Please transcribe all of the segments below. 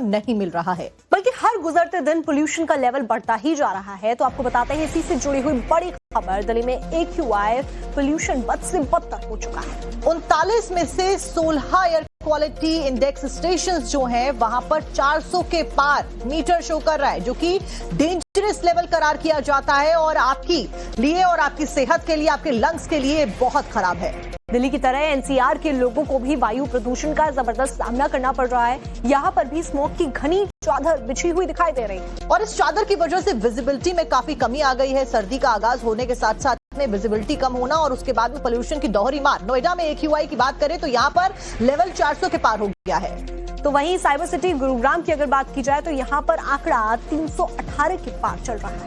नहीं मिल रहा है, बल्कि हर गुजरते दिन पोल्यूशन का लेवल बढ़ता ही जा रहा है। तो आपको बताते हैं इसी से जुड़ी हुई बड़ी खबर, दिल्ली में AQI पोल्यूशन बद से बदतर हो चुका है। 39 में से 16 एयर क्वालिटी इंडेक्स स्टेशन जो हैं वहां पर 400 के पार मीटर शो कर रहा है, जो कि डेंजरस लेवल करार किया जाता है और आपकी लिए और आपकी सेहत के लिए, आपके लंग्स के लिए बहुत खराब है। दिल्ली की तरह NCR के लोगों को भी वायु प्रदूषण का जबरदस्त सामना करना पड़ रहा है। यहाँ पर भी स्मोक की घनी चादर बिछी हुई दिखाई दे रही है और इस चादर की वजह से विजिबिलिटी में काफी कमी आ गई है। सर्दी का आगाज होने के साथ साथ में विजिबिलिटी कम होना और उसके बाद में पोल्यूशन की दोहरी मार। नोएडा में AQI की बात करें तो यहाँ पर लेवल 400 के पार हो गया है। तो वहीं साइबर सिटी गुरुग्राम की अगर बात की जाए तो यहाँ पर आंकड़ा 318 के पार चल रहा है।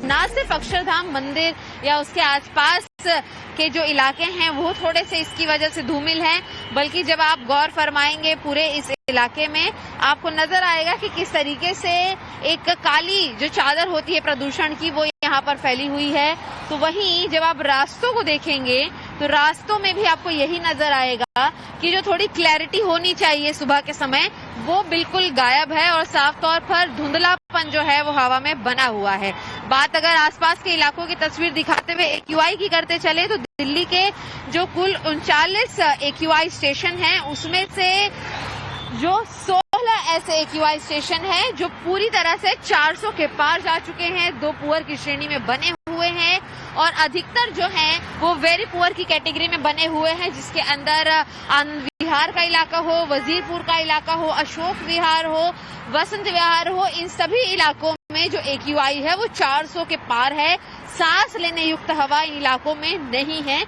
ना सिर्फ अक्षरधाम मंदिर या उसके आसपास के जो इलाके हैं वो थोड़े से इसकी वजह से धूमिल हैं, बल्कि जब आप गौर फरमाएंगे पूरे इस इलाके में आपको नजर आएगा कि किस तरीके से एक काली जो चादर होती है प्रदूषण की वो यहाँ पर फैली हुई है। तो वहीं जब आप रास्तों को देखेंगे तो रास्तों में भी आपको यही नजर आएगा कि जो थोड़ी क्लैरिटी होनी चाहिए सुबह के समय वो बिल्कुल गायब है और साफ तौर पर धुंधलापन जो है वो हवा में बना हुआ है। बात अगर आसपास के इलाकों की तस्वीर दिखाते हुए AQI की करते चले तो दिल्ली के जो कुल 39 AQI स्टेशन हैं उसमें से जो 16 ऐसे AQI स्टेशन हैं जो पूरी तरह से 400 के पार जा चुके हैं, 2 पुअर की श्रेणी में बने हुए हैं और अधिकतर जो हैं वो वेरी पुअर की कैटेगरी में बने हुए हैं, जिसके अंदर आनंद विहार का इलाका हो, वजीरपुर का इलाका हो, अशोक विहार हो, वसंत विहार हो, इन सभी इलाकों में जो AQI है वो 400 के पार है। सांस लेने युक्त हवा इन इलाकों में नहीं है।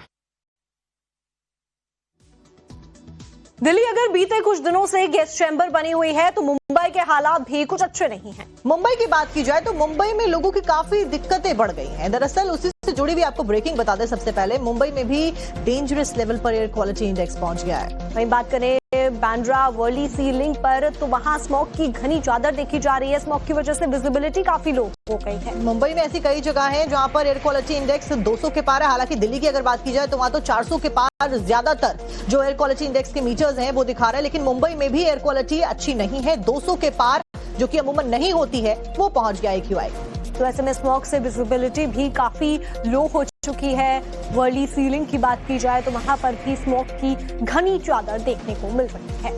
दिल्ली अगर बीते कुछ दिनों से गैस चैम्बर बनी हुई है तो मुंबई के हालात भी कुछ अच्छे नहीं हैं। मुंबई की बात की जाए तो मुंबई में लोगों की काफी दिक्कतें बढ़ गई हैं। दरअसल उसी से जुड़ी भी आपको ब्रेकिंग बता दें। सबसे पहले मुंबई में भी डेंजरस लेवल पर एयर क्वालिटी इंडेक्स पहुंच गया है। वहीं बात करें बांद्रा वर्ली सी लिंक पर तो वहां स्मोक की घनी चादर देखी जा रही है। स्मोक की वजह से विजिबिलिटी काफी लो हो गई है। मुंबई में ऐसी कई जगह हैं जहां पर एयर क्वालिटी इंडेक्स 200 के पार है। हालांकि दिल्ली की अगर बात की जाए तो वहां तो 400 के पार ज्यादातर जो एयर क्वालिटी इंडेक्स के मीटर्स हैं वो दिखा रहे हैं। लेकिन मुंबई में भी एयर क्वालिटी अच्छी नहीं है। 200 के पार जो कि अमूमन नहीं होती है वो पहुंच गया AQI। तो ऐसे में स्मोक से विजिबिलिटी भी काफी लो हो चुकी है। वर्ली सीलिंग की बात की जाए तो वहां पर भी स्मोक की घनी चादर देखने को मिल रही है।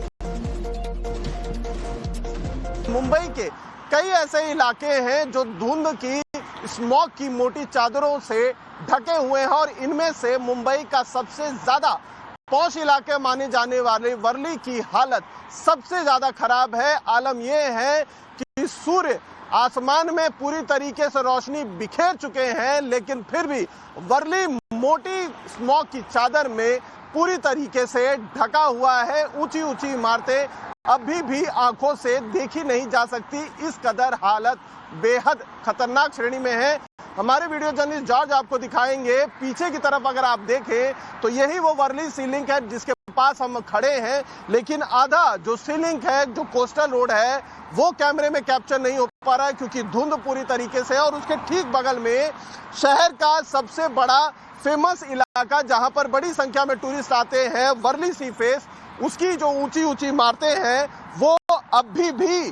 मुंबई के कई ऐसे इलाके हैं जो धुंध की, स्मोक की मोटी चादरों से ढके हुए हैं और इनमें से मुंबई का सबसे ज्यादा पॉश इलाके माने जाने वाले वर्ली की हालत सबसे ज्यादा खराब है। आलम यह है कि सूर्य आसमान में पूरी तरीके से रोशनी बिखेर चुके हैं, लेकिन फिर भी वर्ली मोटी स्मोक की चादर में पूरी तरीके से ढका हुआ है। ऊंची ऊंची इमारतें अभी भी आंखों से देखी नहीं जा सकती, इस कदर हालत बेहद खतरनाक श्रेणी में है। हमारे वीडियो जर्नलिस्ट जॉर्ज आपको दिखाएंगे। पीछे की तरफ अगर आप देखें तो यही वो वर्ली सी लिंक है जिसके पास हम खड़े हैं, लेकिन आधा जो सी लिंक है, जो कोस्टल रोड है, वो कैमरे में कैप्चर नहीं हो पा रहा है क्योंकि धुंध पूरी तरीके से है। और उसके ठीक बगल में शहर का सबसे बड़ा फेमस इलाका जहां पर बड़ी संख्या में टूरिस्ट आते हैं, वर्ली सी फेस, उसकी जो ऊंची ऊंची इमारतें हैं वो अभी भी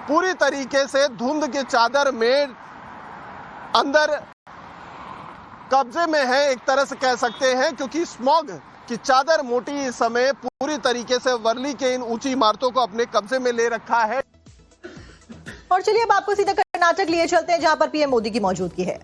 पूरी तरीके से धुंध के चादर में अंदर कब्जे में है, एक तरह से कह सकते हैं, क्योंकि स्मॉग की चादर मोटी इस समय पूरी तरीके से वर्ली के इन ऊंची इमारतों को अपने कब्जे में ले रखा है। और चलिए अब आपको सीधा कर्नाटक लिए चलते हैं जहां पर PM मोदी की मौजूदगी है।